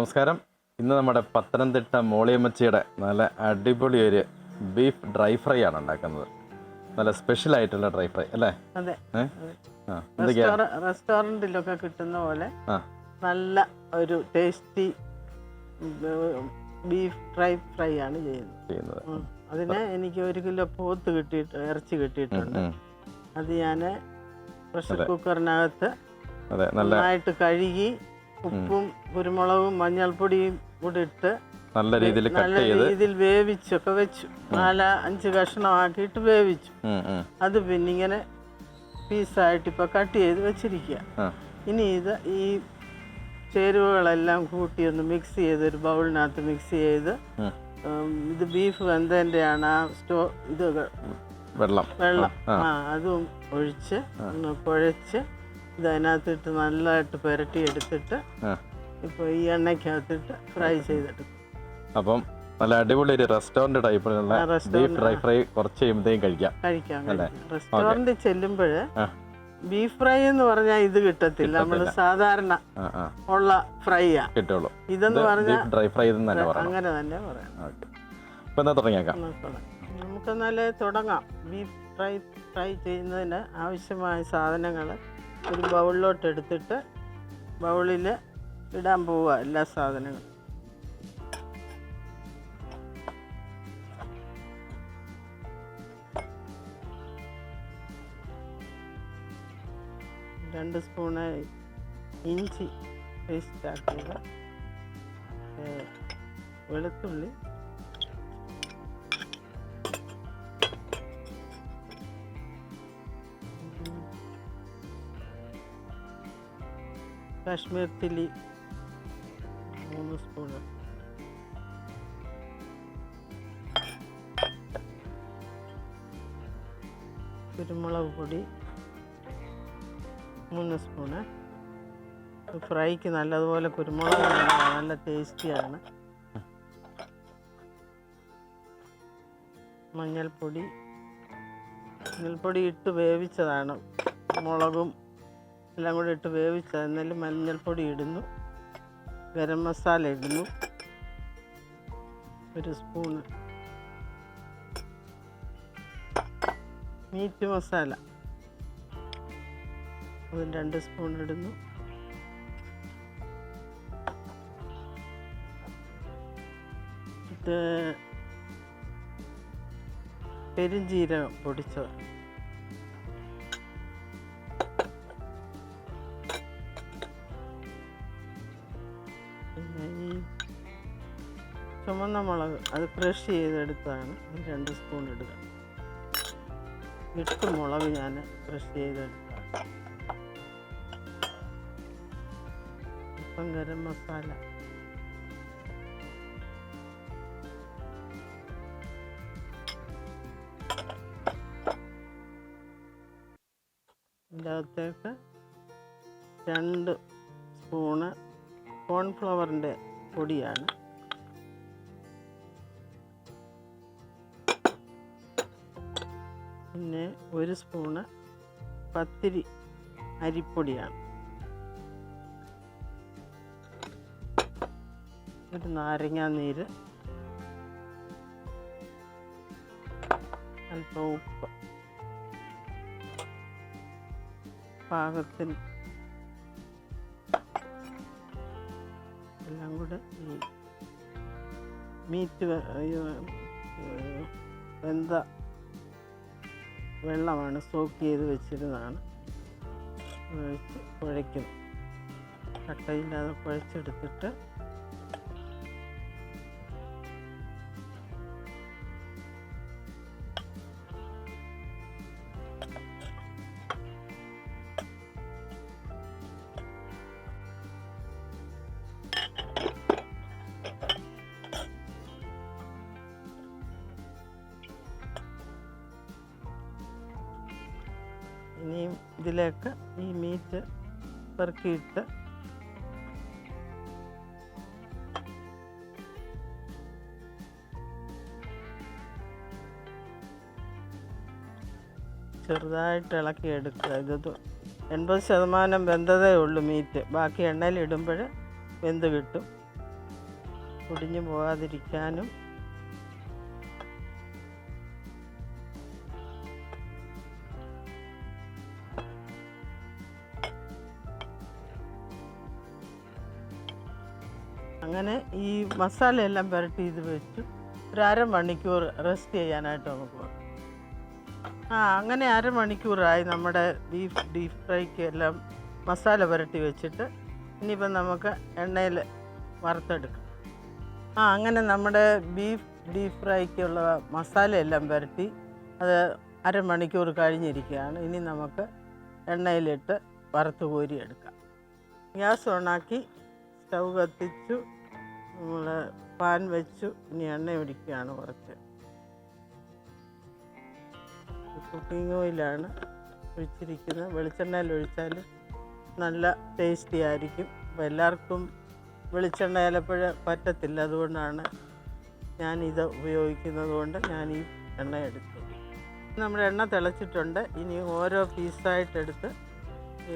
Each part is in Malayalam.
നമസ്കാരം. ഇന്ന് നമ്മുടെ പത്തനംതിട്ട മോളിയമ്മച്ചിയുടെ നല്ല അടിപൊളി ഒരു ബീഫ് ഡ്രൈ ഫ്രൈ ആണ് ഉണ്ടാക്കുന്നത്. നല്ല സ്പെഷ്യൽ ആയിട്ടുള്ള ഡ്രൈ ഫ്രൈ അല്ലേ? അതെ. റെസ്റ്റോറൻറ്റിലൊക്കെ കിട്ടുന്ന പോലെ നല്ല ഒരു ടേസ്റ്റി ബീഫ് ഡ്രൈ ഫ്രൈ ആണ് ചെയ്യുന്നത്. അതിന് എനിക്ക് 1 കിലോ പോത്ത് ഇറച്ചി കിട്ടിയിട്ടുണ്ട്. അത് ഞാൻ പ്രഷർ കുക്കറിനകത്ത് നന്നായിട്ട് കഴുകി ഉപ്പും കുരുമുളകും മഞ്ഞൾപ്പൊടിയും കൂടി ഇട്ട് നല്ല രീതിയിൽ വേവിച്ചൊക്കെ വെച്ചു. 4-5 കഷ്ണമാക്കിയിട്ട് വേവിച്ചു. അത് പിന്നെ ഇങ്ങനെ പീസായിട്ട് ഇപ്പോൾ കട്ട് ചെയ്ത് വെച്ചിരിക്കുക. ഇനി ഈ ചേരുവകളെല്ലാം കൂട്ടി ഒന്ന് മിക്സ് ചെയ്ത് ഒരു ബൗളിനകത്ത് മിക്സ് ചെയ്ത് ഇത് ബീഫ് വെന്തതിൻ്റെയാണ് ഇത് വെള്ളം അതും ഒഴിച്ച് ഒന്ന് കുഴച്ച് ഇതിനകത്തിട്ട് നല്ലതായിട്ട് പുരട്ടി എടുത്തിട്ട് ഇപ്പോൾ ഈ എണ്ണയ്ക്കകത്തിട്ട് ഫ്രൈ ചെയ്തെടുക്കും. അപ്പം നല്ല അടിപൊളി ഒരു റെസ്റ്റോറൻറ്റ് ടൈപ്പിലുള്ള ബീഫ് ഡ്രൈ ഫ്രൈ കുറച്ച് കഴിയുമ്പോഴത്തേക്കും കഴിക്കാം. റെസ്റ്റോറൻറ്റിൽ ചെല്ലുമ്പോൾ ബീഫ് ഫ്രൈ എന്ന് പറഞ്ഞാൽ ഇത് കിട്ടത്തില്ല. നമ്മൾ സാധാരണ ഉള്ള ഫ്രൈയാ കിട്ടുള്ളൂ. ഇതെന്ന് പറഞ്ഞാൽ ഡ്രൈ ഫ്രൈ അങ്ങനെ തന്നെ പറയാം. നമുക്ക് നല്ല തുടങ്ങാം. ബീഫ് ഫ്രൈ ചെയ്യുന്നതിന് ആവശ്യമായ സാധനങ്ങൾ ഒരു ബൗളിലോട്ട് എടുത്തിട്ട് ബൗളിൽ ഇടാൻ പോവുക. എല്ലാ സാധനങ്ങളും രണ്ട് സ്പൂണ് ഇഞ്ചി പേസ്റ്റ് ആക്കിയത്, വെളുത്തുള്ളി, കാശ്മീർ ചില്ലി 3 സ്പൂണ്, കുരുമുളക് പൊടി 3 സ്പൂണ്. ഫ്രൈക്ക് നല്ലതുപോലെ കുരുമുളക് നല്ല ടേസ്റ്റിയാണ്. മഞ്ഞൾപ്പൊടി ഇട്ട് വേവിച്ചതാണ്. മുളകും എല്ലാം കൂടി ഇട്ട് വേവിച്ചത്. എന്നാലും മഞ്ഞൾപ്പൊടി ഇടുന്നു. ഗരം മസാല ഇടുന്നു 1 സ്പൂണ്. മീറ്റ് മസാല അത് 2 സ്പൂൺ ഇടുന്നു. ഇത് പെരുംജീരകം പൊടിച്ചത്, പിന്നെ ഈ ചുമന്ന മുളക് അത് ക്രഷ് ചെയ്തെടുത്തതാണ്. 2 സ്പൂൺ ഇടുക. 8 മുളക് ഞാൻ ക്രഷ് ചെയ്തെടുത്തതാണ്. ഇപ്പം ഗരം മസാല, ഇതിൻ്റെ അകത്തേക്ക് 2 സ്പൂണ് കോൺഫ്ലവറിൻ്റെ പൊടിയാണ്. പിന്നെ 1 സ്പൂണ് പത്തിരി അരിപ്പൊടിയാണ്. ഒരു നാരങ്ങാനീര്, അല്പം ഉപ്പ്, പാകത്തിന് എല്ലാം കൂടെ ഈ മീറ്റ് വെന്ത വെള്ളമാണ്, സോക്ക് ചെയ്ത് വെച്ചിരുന്നതാണ്. ഒഴിച്ച് കുഴയ്ക്കുന്നു. കട്ടയില്ലാതെ കുഴച്ചെടുത്തിട്ട് ഇനിയും ഇതിലേക്ക് ഈ മീറ്റ് പെറുക്കിയിട്ട് ചെറുതായിട്ട് ഇളക്കി എടുക്കുക. ഇത് 80% വെന്തതേ ഉള്ളൂ മീറ്റ്. ബാക്കി എണ്ണയിൽ ഇടുമ്പോൾ വെന്ത് കിട്ടും. പൊടിഞ്ഞു പോകാതിരിക്കാനും അങ്ങനെ ഈ മസാലയെല്ലാം പുരട്ടി ഇത് വെച്ച് ഒരു അരമണിക്കൂർ റെസ്റ്റ് ചെയ്യാനായിട്ട് നമുക്ക് വെക്കാം. അങ്ങനെ അരമണിക്കൂറായി നമ്മുടെ ബീഫ് ഡീപ് ഫ്രൈക്ക് എല്ലാം മസാല പുരട്ടി വെച്ചിട്ട് ഇനിയിപ്പം നമുക്ക് എണ്ണയിൽ വറുത്തെടുക്കാം. അങ്ങനെ നമ്മുടെ ബീഫ് ഡീപ് ഫ്രൈക്കുള്ള മസാലയെല്ലാം പുരട്ടി അത് അരമണിക്കൂർ കഴിഞ്ഞിരിക്കുകയാണ്. ഇനി നമുക്ക് എണ്ണയിലിട്ട് വറുത്ത് കോരിയെടുക്കാം. ഗ്യാസ് ഓണാക്കി സ്റ്റൗ കത്തിച്ചു, നമ്മൾ പാൻ വെച്ചു. ഇനി എണ്ണ ഒഴിക്കുകയാണ്. കുറച്ച് കുക്കിംഗ് ഓയിലാണ് ഒഴിച്ചിരിക്കുന്നത്. വെളിച്ചെണ്ണയിൽ ഒഴിച്ചാൽ നല്ല ടേസ്റ്റി ആയിരിക്കും. അപ്പോൾ എല്ലാവർക്കും വെളിച്ചെണ്ണ ചിലപ്പോൾ പറ്റത്തില്ല, അതുകൊണ്ടാണ് ഞാനിത് ഉപയോഗിക്കുന്നത് കൊണ്ട് ഞാൻ ഈ എണ്ണ എടുത്തു. നമ്മുടെ എണ്ണ തിളച്ചിട്ടുണ്ട്. ഇനി ഓരോ പീസായിട്ടെടുത്ത്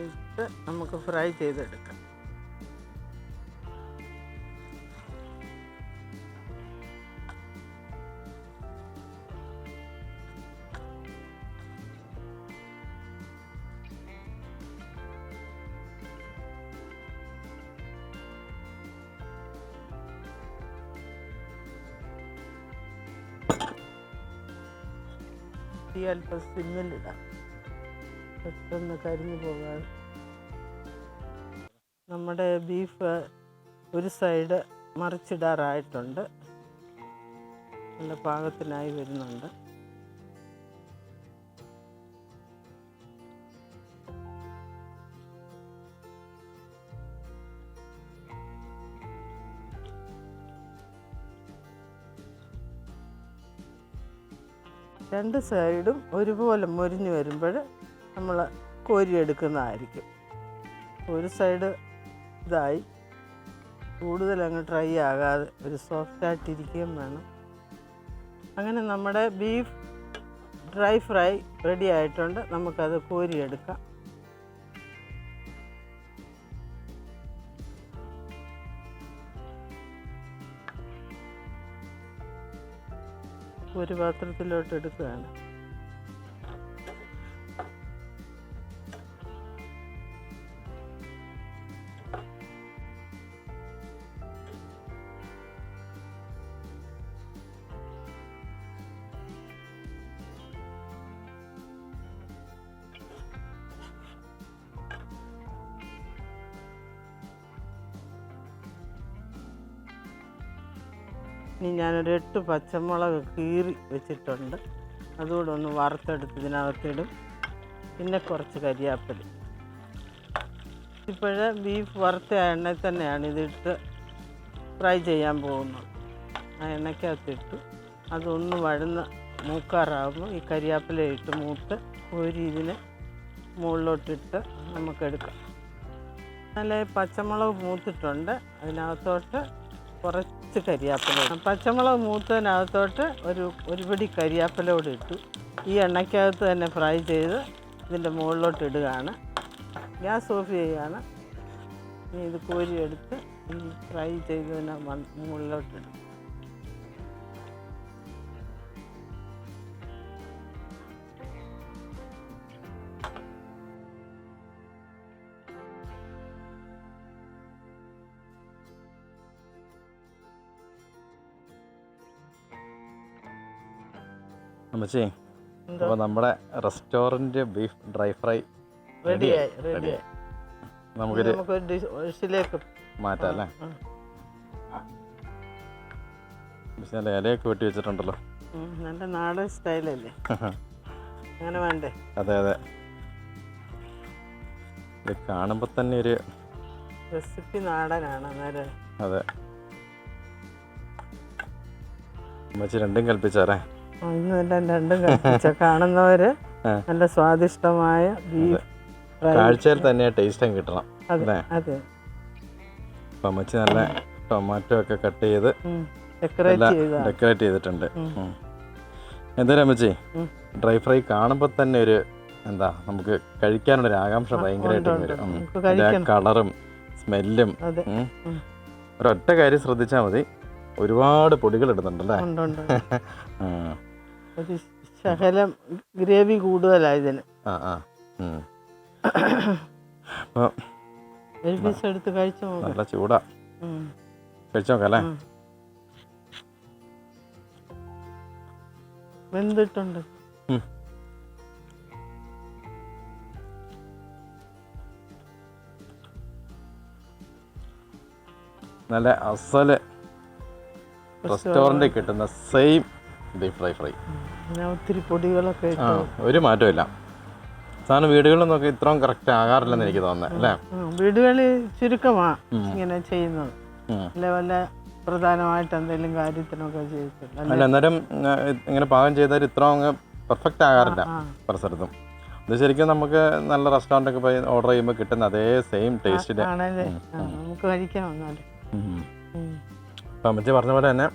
ഇട്ട് നമുക്ക് ഫ്രൈ ചെയ്തെടുക്കാം. അല്പം സിമ്മിലിടാം, പെട്ടെന്ന് കരിഞ്ഞു പോകാതെ. നമ്മുടെ ബീഫ് ഒരു സൈഡ് മറിച്ചിടാറായിട്ടുണ്ട്, നല്ല പാകത്തിനായി വരുന്നുണ്ട്. രണ്ട് സൈഡും ഒരുപോലെ മൊരിഞ്ഞ് വരുമ്പോൾ നമ്മൾ കോരിയെടുക്കുന്നതായിരിക്കും. ഒരു സൈഡ് ഇതായി കൂടുതൽ അങ്ങ് ഡ്രൈ ആകാതെ ഒരു സോഫ്റ്റായിട്ടിരിക്കുകയും വേണം. അങ്ങനെ നമ്മുടെ ബീഫ് ഡ്രൈ ഫ്രൈ റെഡി ആയിട്ടുണ്ട്. നമുക്കത് കോരിയെടുക്കാം. ഒരു പാത്രത്തിലോട്ട് എടുക്കുകയാണ്. ഇനി ഞാനൊരു 8 പച്ചമുളക് കീറി വെച്ചിട്ടുണ്ട്, അതുകൂടെ ഒന്ന് വറുത്തെടുത്ത് ഇതിനകത്തിടും. പിന്നെ കുറച്ച് കരിയാപ്പില. ഇപ്പോഴേ ബീഫ് വറുത്ത എണ്ണയിൽ തന്നെയാണ് ഇതിട്ട് ഫ്രൈ ചെയ്യാൻ പോകുന്നത്. ആ എണ്ണയ്ക്കകത്തിട്ടു അതൊന്ന് വഴന്ന് മൂക്കാറാകുമ്പോൾ ഈ കരിയാപ്പില ഇട്ട് മൂത്ത് കോരി ഇതിനെ മുകളിലോട്ടിട്ട് നമുക്കെടുക്കാം. നല്ല പച്ചമുളക് മൂത്തിട്ടുണ്ട്, അതിനകത്തോട്ട് കുറച്ച് കരിയാപ്പില. പച്ചമുളക് മൂത്തതിനകത്തോട്ട് ഒരു പിടി കരിയാപ്പില കൂടി ഇട്ടു. ഈ എണ്ണയ്ക്കകത്ത് തന്നെ ഫ്രൈ ചെയ്ത് ഇതിൻ്റെ മുകളിലോട്ട് ഇടുകയാണ്. ഗ്യാസ് ഓഫ് ചെയ്യുകയാണ്. ഇനി ഇത് കോരിയെടുത്ത് ഈ ഫ്രൈ ചെയ്തതിനെ മുകളിലോട്ടിടും. അമ്മച്ചി, അപ്പോൾ നമ്മുടെ റെസ്റ്റോറൻറ്റ് ബീഫ് ഡ്രൈ ഫ്രൈ റെഡിയായി. നമുക്കൊരു ഡിഷിലേക്ക് മാറ്റാം അല്ലേ? നല്ല ഇലയൊക്കെ വെട്ടി വെച്ചിട്ടുണ്ടല്ലോ. നല്ല നാടൻ സ്റ്റൈലല്ലേ, അങ്ങനെ വേണ്ടേ? അതെ അതെ, ഇത് കാണുമ്പോൾ തന്നെ ഒരു റെസിപ്പി നാടനാണ് അന്നേരം. അതെ, അമ്മച്ചി രണ്ടും കൽപ്പിച്ചാറേ. രണ്ടും കഴിച്ച കാണുന്നവര് നല്ല സ്വാദിഷ്ടമായ ബീഫ് കാഴ്ചയിൽ തന്നെ ടേസ്റ്റും കിട്ടണം. അതെ. അപ്പം അമ്മച്ചി നല്ല ടൊമാറ്റോ ഒക്കെ കട്ട് ചെയ്ത് ഡെക്കറേറ്റ് ചെയ്തിട്ടുണ്ട്. എന്തായാലും അമ്മച്ചി, ഡ്രൈ ഫ്രൈ കാണുമ്പോൾ തന്നെ ഒരു എന്താ, നമുക്ക് കഴിക്കാനുള്ളൊരു ആകാംക്ഷ ഭയങ്കരമായിട്ട് വരും. കളറും സ്മെല്ലും. ഒരൊറ്റ കാര്യം ശ്രദ്ധിച്ചാൽ മതി, ഒരുപാട് പൊടികൾ ഇടുന്നുണ്ടല്ലേ? ഉണ്ട് ഉണ്ട്. ഒരു ശകലം ഗ്രേവി കൂടുതലാണ് ഇതിന്. ഒരു പീസ് എടുത്ത് കഴിച്ചു നോക്കാം. നല്ല ചൂടാ, കഴിച്ചു നോക്കാം അല്ലേ? വെന്തിട്ടുണ്ട്. നല്ല അസല് റെസ്റ്റോറൻറ്റിൽ കിട്ടുന്ന സെയിം ബീഫ് ഫ്രൈ. ഒത്തിരി പൊടികളൊക്കെ ഒരു മാറ്റമില്ല. സാധനം വീടുകളിൽ നോക്കി ഇത്രയും കറക്റ്റ് ആകാറില്ലെന്ന് എനിക്ക് തോന്നുന്നത് അല്ലേ? വീടുകളിൽ ചുരുക്കമാണ് ഇങ്ങനെ ചെയ്യുന്നത്. വല്ല പ്രധാനമായിട്ട് എന്തെങ്കിലും കാര്യത്തിനൊക്കെ ചെയ്തിട്ടില്ല. അല്ല, അന്നേരം ഇങ്ങനെ പാകം ചെയ്താൽ ഇത്രയും അങ്ങ് പെർഫെക്റ്റ് ആകാറില്ല പല സ്ഥലത്തും. ഇത് ശരിക്കും നമുക്ക് നല്ല റെസ്റ്റോറൻറ്റൊക്കെ പോയി ഓർഡർ ചെയ്യുമ്പോൾ കിട്ടുന്ന അതേ സെയിം ടേസ്റ്റിൽ നമുക്ക് കഴിക്കാൻ വന്നാലും. അപ്പം അമ്മച്ചി പറഞ്ഞ പോലെ തന്നെ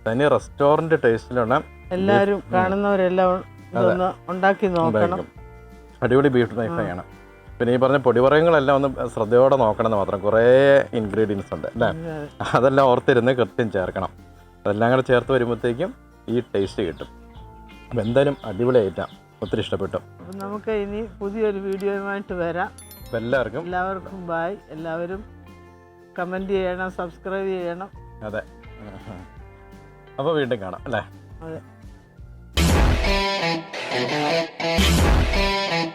തനി റെസ്റ്റോറൻറ്റ് ടേസ്റ്റിലുള്ള എല്ലാവരും കാണുന്നവരെല്ലാം ഉണ്ടാക്കി നോക്കണം. അടിപൊളി ബീഫ് ഫ്രൈ ആണ്. പിന്നെ ഈ പറഞ്ഞ പൊടിവറങ്ങളെല്ലാം ഒന്ന് ശ്രദ്ധയോടെ നോക്കണമെന്ന് മാത്രം. കുറേ ഇൻഗ്രീഡിയൻസ് ഉണ്ട് അല്ലേ? അതെല്ലാം ഓർത്തിരുന്ന് കൃത്യം ചേർക്കണം. അതെല്ലാം കൂടെ ചേർത്ത് വരുമ്പോഴത്തേക്കും ഈ ടേസ്റ്റ് കിട്ടും. അപ്പം എന്തായാലും അടിപൊളി ഐറ്റം, ഒത്തിരി ഇഷ്ടപ്പെട്ടു. അപ്പം നമുക്ക് ഇനി പുതിയൊരു വീഡിയോയുമായിട്ട് വരാം. അപ്പം എല്ലാവർക്കും ബൈ. എല്ലാവരും കമൻറ്റ് ചെയ്യണം, സബ്സ്ക്രൈബ് ചെയ്യണം. അതെ, അപ്പോൾ വീണ്ടും കാണാം അല്ലേ? അതെ.